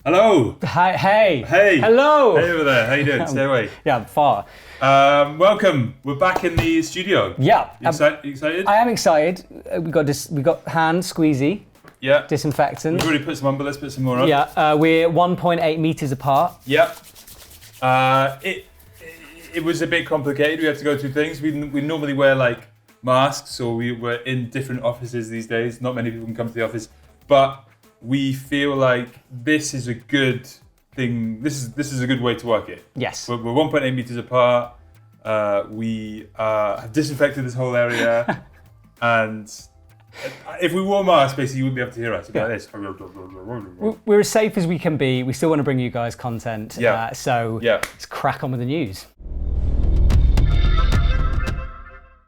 Hello. Hi, hey. Hey. Hello. Hey over there. How you doing? Stay away. Yeah, I'm far. Welcome. We're back in the studio. Yeah. You excited? I am excited. We got hand squeezy. Yeah. Disinfectant. We've already put some on, but let's put some more on. Yeah. We're 1.8 meters apart. Yeah. It was a bit complicated. We had to go through things. We normally wear like masks, or we were in different offices these days. Not many people can come to the office, but we feel like this is a good thing. This is a good way to work it. Yes. We're 1.8 meters apart. We have disinfected this whole area, and if we wore masks, basically you wouldn't be able to hear us. Like this. We're as safe as we can be. We still want to bring you guys content. Yeah. So let's crack on with the news.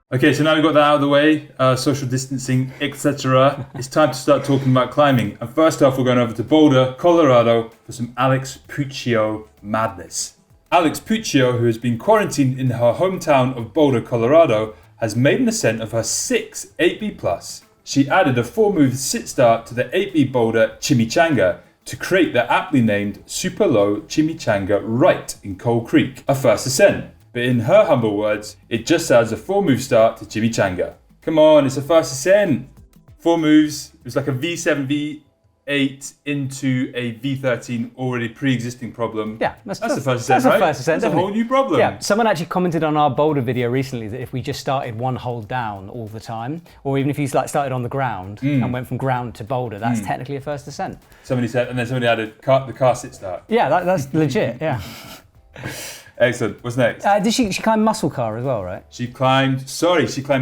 Okay, so now we've got that out of the way, social distancing, etc. It's time to start talking about climbing. And first off, we're going over to Boulder, Colorado for some Alex Puccio madness. Alex Puccio, who has been quarantined in her hometown of Boulder, Colorado, has made an ascent of her 6th 8B+. She added a 4-move sit start to the 8B Boulder Chimichanga to create the aptly named Super Low Chimichanga right in Coal Creek, a first ascent. But in her humble words, it just adds a 4-move start to Chimichanga. Come on, it's a first ascent. 4 moves. It was like a V7, V8 into a V13 already pre-existing problem. Yeah, that's the first ascent, right? First ascent, that's a whole new problem. Yeah, someone actually commented on our Boulder video recently that if we just started one hold down all the time, or even if you started on the ground and went from ground to Boulder, that's technically a first ascent. Somebody said, and then somebody added the car sit start. Yeah, that's legit. Yeah. Excellent. What's next? Did she climb muscle car as well, right? She climbed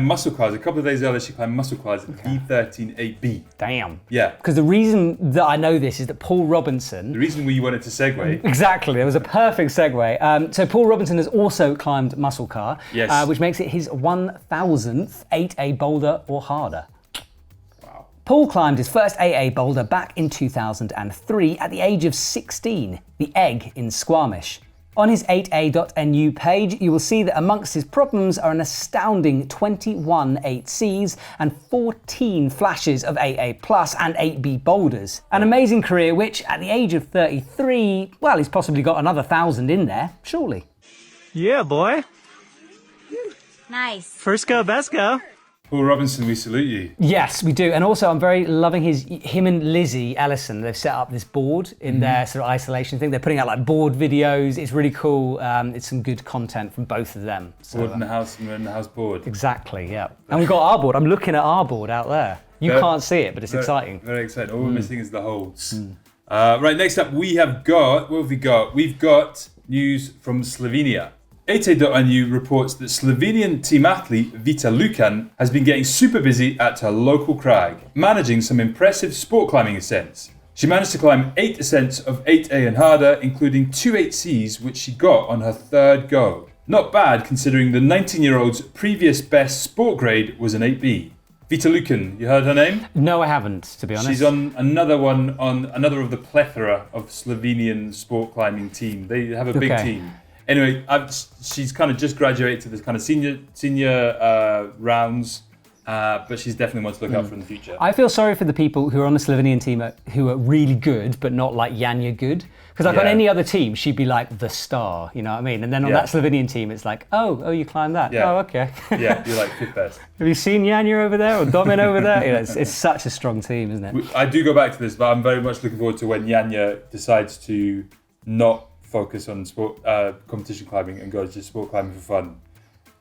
muscle cars. A couple of days earlier, she climbed muscle cars at V13 8B. Damn. Yeah. Because the reason that I know this is that Paul Robinson... The reason we wanted to segue... Exactly. There was a perfect segue. So Paul Robinson has also climbed muscle car, yes. Which makes it his 1,000th 8A boulder or harder. Wow. Paul climbed his first 8A boulder back in 2003 at the age of 16, the Egg in Squamish. On his 8a.nu page, you will see that amongst his problems are an astounding 21 8Cs and 14 flashes of 8A plus and 8B boulders. An amazing career which, at the age of 33, well, he's possibly got another 1,000 in there, surely. Yeah, boy. Nice. First go, best go. Paul Robinson, we salute you. Yes, we do. And also, I'm very loving him and Lizzie Ellison. They've set up this board in their sort of isolation thing. They're putting out like board videos. It's really cool. It's some good content from both of them. So, Board in the house and we're in the house board. Exactly, yeah. And we've got our board. I'm looking at our board out there. You can't see it, but it's exciting. Very exciting. All we're missing is the holds. Right, next up, what have we got? We've got news from Slovenia. 8a.nu reports that Slovenian team athlete Vita Lukan has been getting super busy at her local crag, managing some impressive sport climbing ascents. She managed to climb 8 ascents of 8A and harder, including 2 8Cs, which she got on her 3rd go. Not bad considering the 19-year-old's previous best sport grade was an 8B. Vita Lukan, you heard her name? No, I haven't, to be honest. She's on another of the plethora of Slovenian sport climbing team. They have a big team. Anyway, she's kind of just graduated to this kind of senior rounds, but she's definitely one to look out for in the future. I feel sorry for the people who are on the Slovenian team who are really good, but not like Janja good. Because like on any other team, she'd be like the star, you know what I mean? And then on that Slovenian team, it's like, oh, you climbed that. Yeah. Oh, okay. Yeah, you're like 5th best. Have you seen Janja over there or Domin over there? You know, it's such a strong team, isn't it? I do go back to this, but I'm very much looking forward to when Janja decides to not focus on sport competition climbing and goes just sport climbing for fun.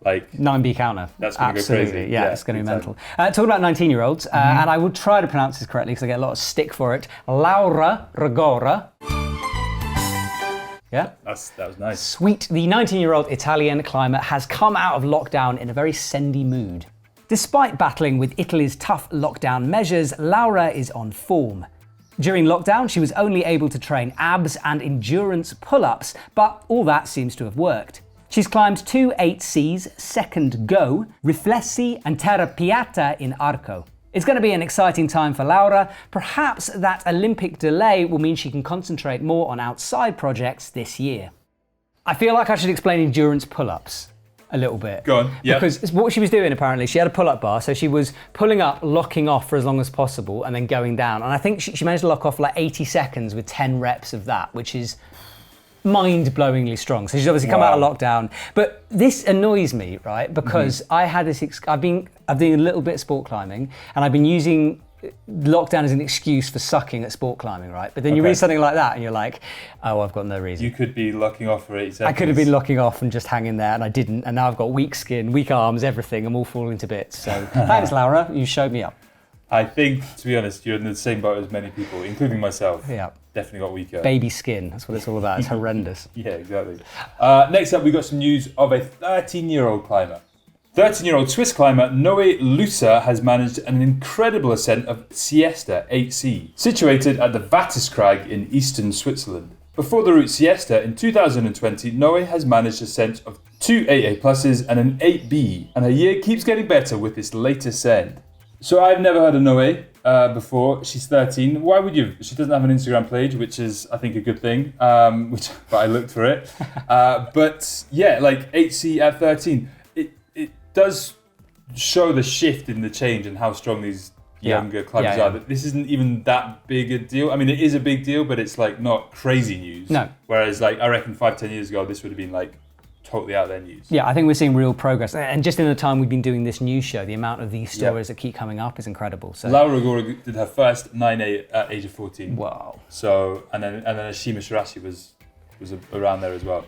Like 9B counter. That's going to go crazy. Yeah, it's going to be mental. Talking about 19-year-olds, and I will try to pronounce this correctly because I get a lot of stick for it. Laura Rigora. Yeah? That was nice. Sweet. The 19-year-old Italian climber has come out of lockdown in a very sendy mood. Despite battling with Italy's tough lockdown measures, Laura is on form. During lockdown, she was only able to train abs and endurance pull-ups, but all that seems to have worked. She's climbed 2 8Cs, second go, Riflessi and Terra Piatta in Arco. It's going to be an exciting time for Laura. Perhaps that Olympic delay will mean she can concentrate more on outside projects this year. I feel like I should explain endurance pull-ups. a little bit. Go on, yeah. Because what she was doing, apparently, she had a pull-up bar, so she was pulling up, locking off for as long as possible, and then going down. And I think she managed to lock off like 80 seconds with 10 reps of that, which is mind-blowingly strong. So she's obviously come out of lockdown. But this annoys me, right? Because I had this, I've been a little bit of sport climbing, and I've been using lockdown as an excuse for sucking at sport climbing, right? But then you read something like that and you're like, oh, I've got no reason. You could be locking off for 8 seconds. I could have been locking off and just hanging there, and I didn't. And now I've got weak skin, weak arms, everything. I'm all falling to bits. So thanks, Laura. You showed me up. I think, to be honest, you're in the same boat as many people, including myself. Yeah. Definitely got weaker. Baby skin. That's what it's all about. It's horrendous. Yeah, exactly. Next up, we got some news of a 13-year-old climber. 13-year-old Swiss climber Noe Lusser has managed an incredible ascent of Siesta 8C, situated at the Watteskrag in eastern Switzerland. Before the route Siesta in 2020, Noe has managed ascent of 2 8A pluses and an 8B, and her year keeps getting better with this latest ascent. So I've never heard of Noe before. She's 13. Why would you? She doesn't have an Instagram page, which is, I think, a good thing. But I looked for it. But yeah, like 8C at 13. It does show the shift in the change and how strong these younger climbers are. That this isn't even that big a deal. I mean, it is a big deal, but it's like not crazy news. No. Whereas like I reckon 5-10 years ago, this would have been like totally out there news. Yeah, I think we're seeing real progress. And just in the time we've been doing this news show, the amount of these stories that keep coming up is incredible. So Laura Agora did her first 9A at age of 14. Wow. So and then Ashima Shirashi was around there as well.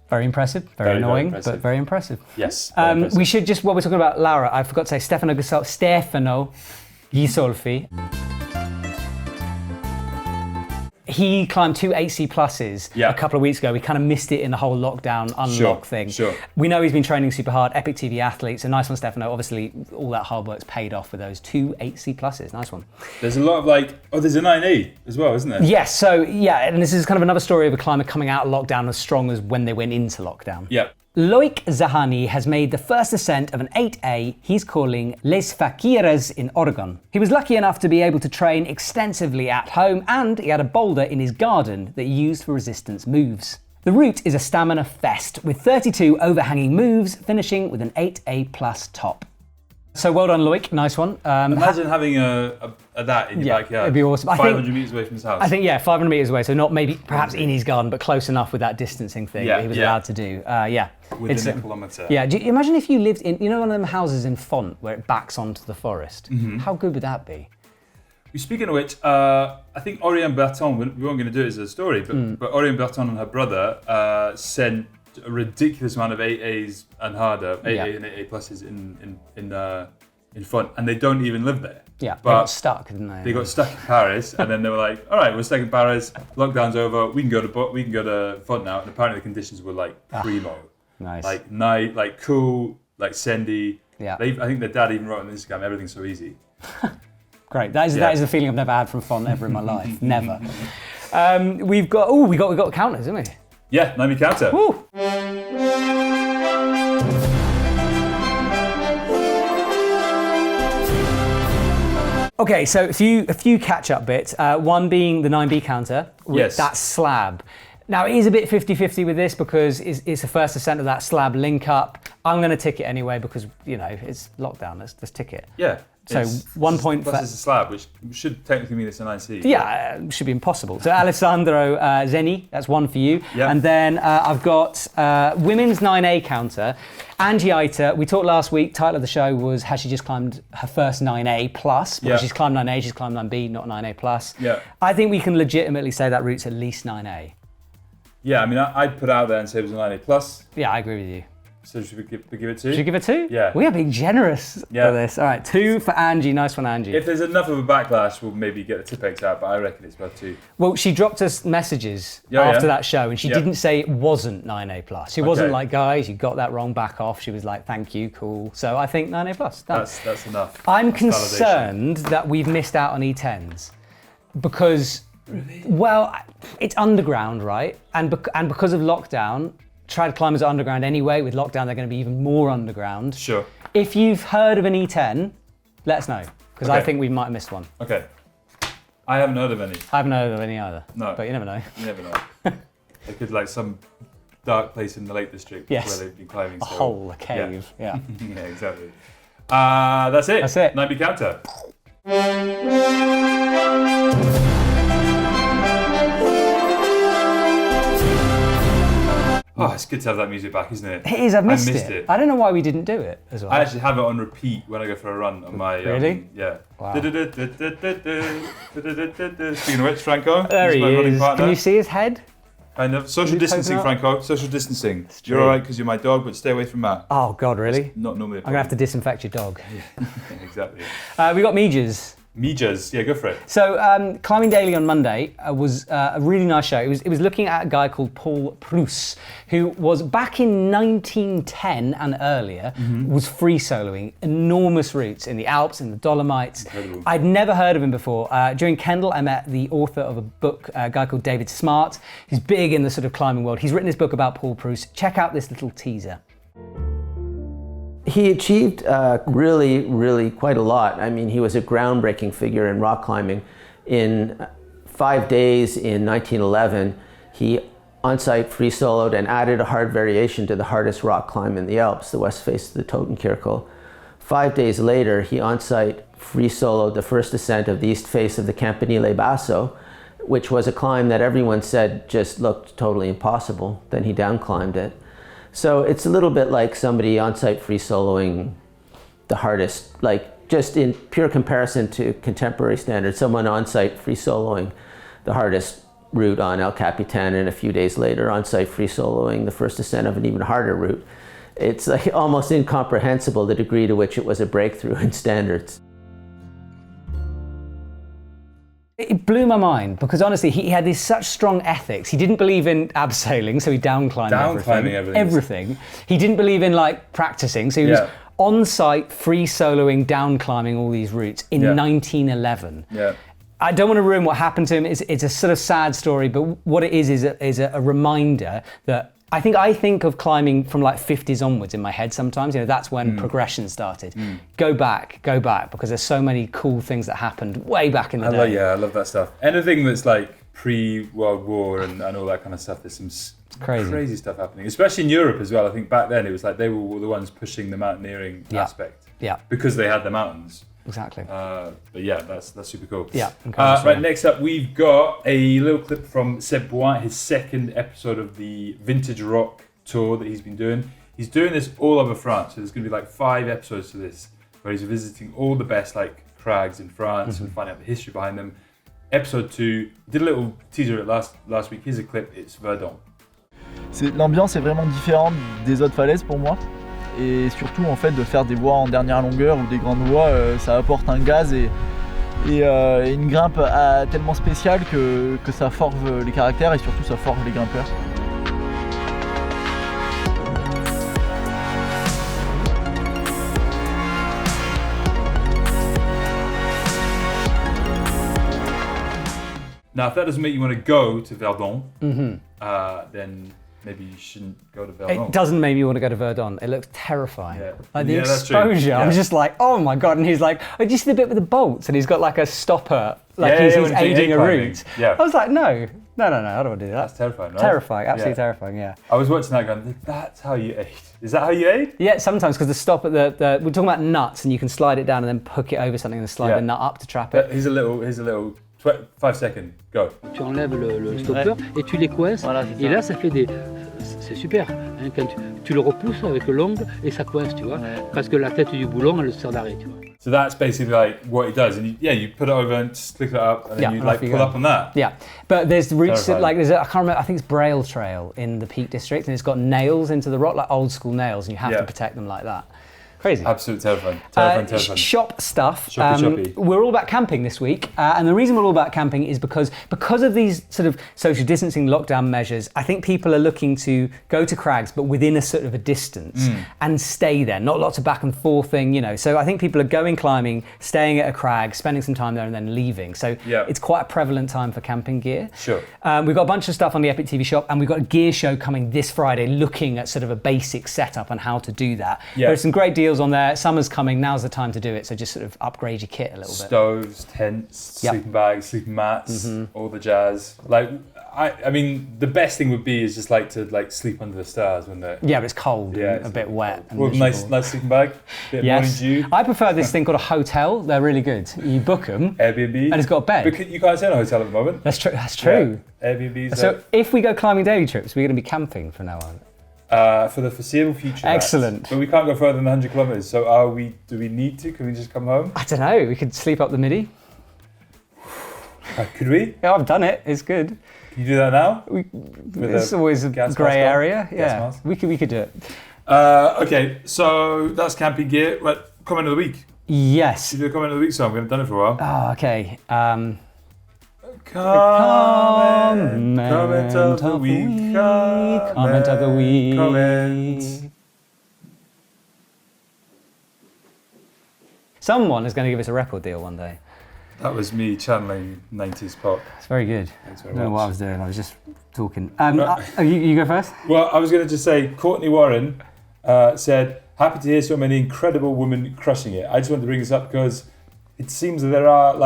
Very impressive, very annoying, impressive. But very impressive. Yes. Very impressive. We should just, while we're talking about Laura, I forgot to say Stefano Ghisolfi. He climbed 2 8C pluses a couple of weeks ago. We kind of missed it in the whole lockdown unlock thing. Sure. We know he's been training super hard. EpicTV athlete, so nice one, Stefano. Obviously, all that hard work's paid off with those 2 8C pluses. Nice one. There's a lot of there's a 9A as well, isn't there? Yes. So and this is kind of another story of a climber coming out of lockdown as strong as when they went into lockdown. Yeah. Loic Zahani has made the first ascent of an 8A he's calling Les Fakiras in Oregon. He was lucky enough to be able to train extensively at home, and he had a boulder in his garden that he used for resistance moves. The route is a stamina fest with 32 overhanging moves, finishing with an 8A plus top. So well done, Loic. Nice one. Imagine having that in your backyard. It'd be awesome. 500 metres away from his house. I think, 500 metres away. So not maybe perhaps in his garden, but close enough with that distancing thing that he was allowed to do. Within a kilometre. Yeah. Imagine if you lived in, one of them houses in Font where it backs onto the forest. Mm-hmm. How good would that be? Speaking of which, I think Oriane Berton, we weren't going to do it as a story, but Oriane Berton and her brother sent a ridiculous amount of 8As and harder, 8A and 8A pluses in front, and they don't even live there. Yeah, but they got stuck, didn't they? They got stuck in Paris, and then they were like, "All right, we're stuck in Paris. Lockdown's over. We can go to Font now." And apparently, the conditions were like primo, nice, like night, like cool, like sandy. Yeah, I think their dad even wrote on Instagram, "Everything's so easy." Great. That is a feeling I've never had from Font ever in my life. Never. We got counters, haven't we? Yeah, 9 counter. Woo. Okay, so a few catch-up bits. One being the 9B counter with that slab. Now, it is a bit 50-50 with this because it's the first ascent of that slab link-up. I'm going to tick it anyway because, it's lockdown. Let's tick it. Yeah. So 1 point for... Plus it's a slab, which should technically mean it's a 9C. Yeah, it should be impossible. So Alessandro Zeni, that's one for you. Yeah. And then I've got women's 9A counter. Angie Eiter, we talked last week, title of the show was, has she just climbed her first 9A plus? Because she's climbed 9A, she's climbed 9B, not 9A plus. Yeah. I think we can legitimately say that route's at least 9A. Yeah, I mean, I'd put out there and say it was a 9A plus. Yeah, I agree with you. So should we give it 2? Should we give it 2? Yeah. We are being generous for this. All right, 2 for Angie. Nice one, Angie. If there's enough of a backlash, we'll maybe get the Tipex out, but I reckon it's worth 2. Well, she dropped us messages after that show, and she didn't say it wasn't 9A plus. She wasn't like, guys, you got that wrong, back off. She was like, thank you, cool. So I think 9A plus. That's enough. I'm concerned that we've missed out on E10s because, well, it's underground, right? And because of lockdown, trad climbers are underground anyway. With lockdown, they're going to be even more underground. Sure. If you've heard of an E10, let us know, because I think we might have missed one. Okay. I haven't heard of any. I haven't heard of any either. No. But you never know. You never know. They could, like, some dark place in the Lake District Yes. where they've been climbing. A hole, a cave. Yeah. Yeah, exactly. That's it. That's it. 9B counter. Oh, it's good to have that music back, isn't it? It is, I've missed missed it. I don't know why we didn't do it as well. I actually have it on repeat when I go for a run on my. Really? Yeah. Wow. Speaking of which, Franco, There he's he my running is. partner. Can you see his head? Kind of. Social Is he distancing, poking out? Franco. Social distancing. You're true. all right because you're my dog, but stay away from Matt. Oh, God, really? Not normally. I'm going to have to disinfect your dog. Exactly. We got Mejas. Mejas. Yeah, go for it. So Climbing Daily on Monday was a really nice show. It was looking at a guy called Paul Preuss, who was back in 1910 and earlier, was free soloing enormous routes in the Alps, in the Dolomites. Incredible. I'd never heard of him before. During Kendall, I met the author of a book, a guy called David Smart, who's big in the sort of climbing world. He's written this book about Paul Preuss. Check out this little teaser. He achieved really quite a lot. I mean, he was a groundbreaking figure in rock climbing. In 5 days in 1911, he on-site free soloed and added a hard variation to the hardest rock climb in the Alps, the west face of the Totenkirkel. 5 days later, he on-site free soloed the first ascent of the east face of the Campanile Basso, which was a climb that everyone said just looked totally impossible. Then he down climbed it. So it's a little bit like somebody on-site free soloing the hardest, like just in pure comparison to contemporary standards, someone on-site free soloing the hardest route on El Capitan and a few days later on-site free soloing the first ascent of an even harder route. It's like almost incomprehensible the degree to which it was a breakthrough in standards. It blew my mind because honestly, he had these such strong ethics. He didn't believe in abseiling, so he down climbed everything. He didn't believe in like practicing, so he was on site free soloing, down climbing all these routes in 1911. Yeah. I don't want to ruin what happened to him. It's a sort of sad story, but what it is a reminder that I think of climbing from like 50s onwards in my head sometimes. You know, that's when progression started. Go back, because there's so many cool things that happened way back in the day. I love that stuff. Anything that's like pre-World War and all that kind of stuff, there's some crazy stuff happening, especially in Europe as well. I think back then it was like they were the ones pushing the mountaineering aspect. Yeah. Because they had the mountains. Exactly. But yeah, that's super cool. Yeah. Right, next up we've got a little clip from Seb Bois, his second episode of the Vintage Rock tour that he's been doing. He's doing this all over France, so there's going to be like 5 episodes to this, where he's visiting all the best like crags in France and finding out the history behind them. Episode 2, did a little teaser last week. Here's a clip. It's Verdun. L'ambiance est vraiment différente des autres falaises pour moi. Et surtout en fait de faire des voies en dernière longueur ou des grandes voies, ça apporte un gaz et une grimpe tellement spéciale que ça forge les caractères et surtout ça forge les grimpeurs. Now, if that doesn't make you want to go to Verdun, then maybe you shouldn't go to Verdun. It doesn't make me want to go to Verdun. It looks terrifying. Yeah. Like the That's true. exposure, Yeah. I'm just like, oh my God. And he's like, oh, did you see the bit with the bolts? And he's got like a stopper, like he's when aiding a climbing. route. Yeah. I was like, no, I don't want to do that. That's terrifying, right? Terrifying, absolutely terrifying, yeah. I was watching that going, that's how you aid. Is that how you aid? Yeah, sometimes because the stop at the we're talking about nuts and you can slide it down and then hook it over something and then slide the nut up to trap it. Here's a little 5-second, go. Tu enlèves le stopper et tu les coinces. Voilà, c'est et ça. là, ça fait des... C'est super. Hein, quand tu le repousses avec l'ongle et ça coince, tu vois. Parce que la tête du boulon, elle sert d'arrêt, tu vois. So that's basically like what he does. And you put it over and click it up and then you like pull up on that. Yeah, but there's routes that, Terrifying. like I can't remember. I think it's Braille Trail in the Peak District, and it's got nails into the rock, like old school nails, and you have to protect them like that. Crazy. Absolutely terrifying. Terrifying. Shop stuff. Shoppy. We're all about camping this week, and the reason we're all about camping is because of these sort of social distancing lockdown measures. I think people are looking to go to crags, but within a sort of a distance and stay there. Not lots of back and forth thing, you know. So I think people are going climbing, staying at a crag, spending some time there, and then leaving. So it's quite a prevalent time for camping gear. Sure. We've got a bunch of stuff on the EpicTV shop, and we've got a gear show coming this Friday, looking at sort of a basic setup and how to do that. There's some great deals on there. Summer's coming, now's the time to do it, so just sort of upgrade your kit a little bit. Stoves, tents, sleeping bags, sleeping mats, all the jazz. Like, I mean, the best thing would be is just like to like sleep under the stars, wouldn't it? Yeah, but it's cold Yeah, and a bit wet. And Well, nice sleeping bag. Bit of morning dew. I prefer this thing called a hotel. They're really good. You book them. Airbnb. And it's got a bed. But you can't stay in a hotel at the moment. That's true. That's true. Yeah. Airbnb. So if we go climbing daily trips, we're going to be camping from now on. For the foreseeable future. Excellent. But we can't go further than 100 kilometers. So do we need to? Can we just come home? I don't know. We could sleep up the midi. Could we? Yeah, I've done it. It's good. Can you do that now? It's always a grey area. Yeah, we could do it. Okay, so that's camping gear. Right, comment of the week. Yes. You do a comment of the week, so I'm going to done it for a while. Oh, okay. Comment of the week. Comment of the week. Comment. Someone is going to give us a record deal one day. That was me channeling 90s pop. It's very good. Thanks I very don't know much. what I was doing. I was just talking. You go first. Well, I was going to just say, Courtney Warren said, happy to hear so many incredible women crushing it. I just wanted to bring this up because it seems that there are,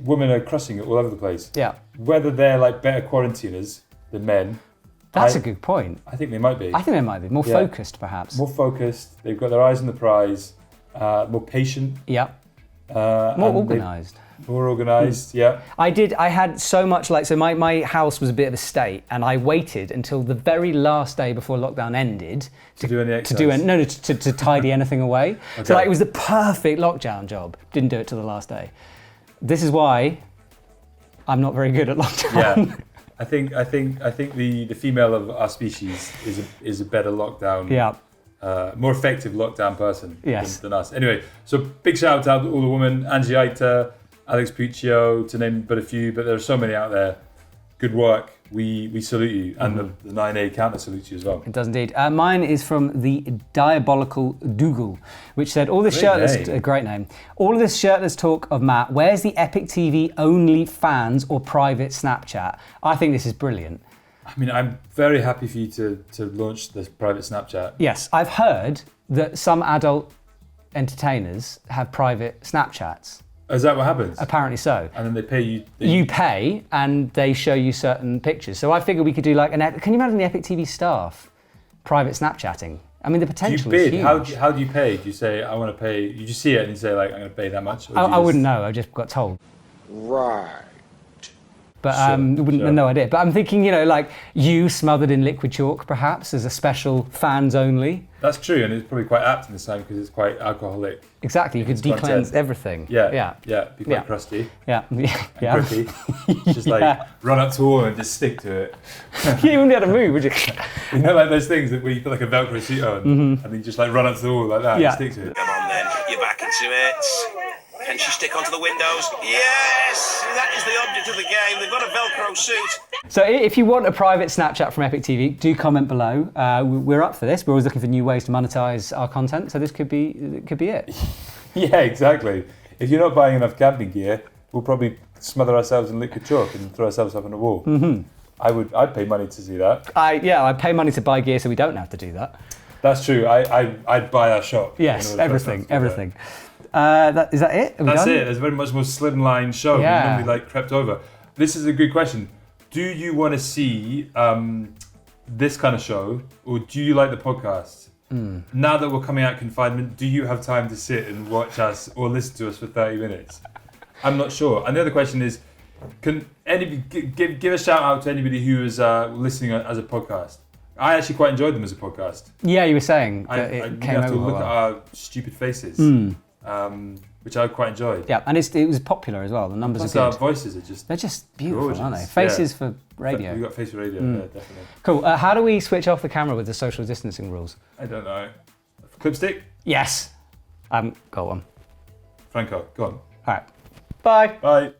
women are crushing it all over the place. Yeah. Whether they're, better quarantiners than men. That's a good point. I think they might be. I think they might be. More focused, perhaps. More focused. They've got their eyes on the prize. More patient. Yeah. More organised. More organised, yeah. I had so much my house was a bit of a state, and I waited until the very last day before lockdown ended to do any exercise. To tidy anything away. Okay. So it was the perfect lockdown job. Didn't do it till the last day. This is why I'm not very good at lockdown. Yeah. I think the female of our species is a better lockdown. Yeah. More effective lockdown person Yes. than us. Anyway, so big shout out to all the women, Angie Aita, Alex Puccio, to name but a few, but there are so many out there. Good work. We salute you, and the 9A counter salutes you as well. It does indeed. Mine is from the Diabolical Dougal, which said, all this great name. All of this shirtless talk of Matt, where's the EpicTV only fans or private Snapchat? I think this is brilliant. I mean, I'm very happy for you to launch this private Snapchat. Yes, I've heard that some adult entertainers have private Snapchats. Is that what happens? Apparently so. And then they pay you. You pay, and they show you certain pictures. So I figured we could do can you imagine the EpicTV staff private Snapchatting? I mean, the potential is huge. How do you pay? Do you say, I want to pay? You just see it and you say, I'm going to pay that much? I wouldn't know. I just got told. Right. But wouldn't no idea. But I'm thinking, you smothered in liquid chalk, perhaps, as a special fans only. That's true, and it's probably quite apt in this time because it's quite alcoholic. Exactly, you could decleanse everything. Yeah, be quite crusty. Yeah. Gritty. Just run up to a wall and just stick to it. You wouldn't be able to move, would you? You know, like those things that where you put like a Velcro suit on and then you just run up to the wall like that and stick to it. Come on then, you're back into it. Can she stick onto the windows? Yes! That is the object of the game. They've got a Velcro suit. So if you want a private Snapchat from EpicTV, do comment below. We're up for this. We're always looking for new ways to monetize our content, so this could be it. Yeah, exactly. If you're not buying enough camping gear, we'll probably smother ourselves in liquid chalk and throw ourselves up on a wall. Mm-hmm. I'd pay money to see that. I'd pay money to buy gear so we don't have to do that. That's true. I'd buy our shop. Yes, everything. Is that it? That's it. There's a very much more slimline show. Yeah. We normally crept over. This is a good question. Do you want to see this kind of show, or do you like the podcast? Now that we're coming out of confinement, do you have time to sit and watch us or listen to us for 30 minutes? I'm not sure. And the other question is, can anybody give a shout out to anybody who is listening as a podcast? I actually quite enjoyed them as a podcast. Yeah, you were saying that you it came have to over look well. at our stupid faces, which I quite enjoyed. Yeah, and it was popular as well. The numbers Plus are our good. voices are just They're just beautiful, gorgeous. aren't they? Faces for radio. We got face for radio, yeah, definitely. Cool. How do we switch off the camera with the social distancing rules? I don't know. Clipstick? Yes. Got one. Franco, go on. All right. Bye. Bye.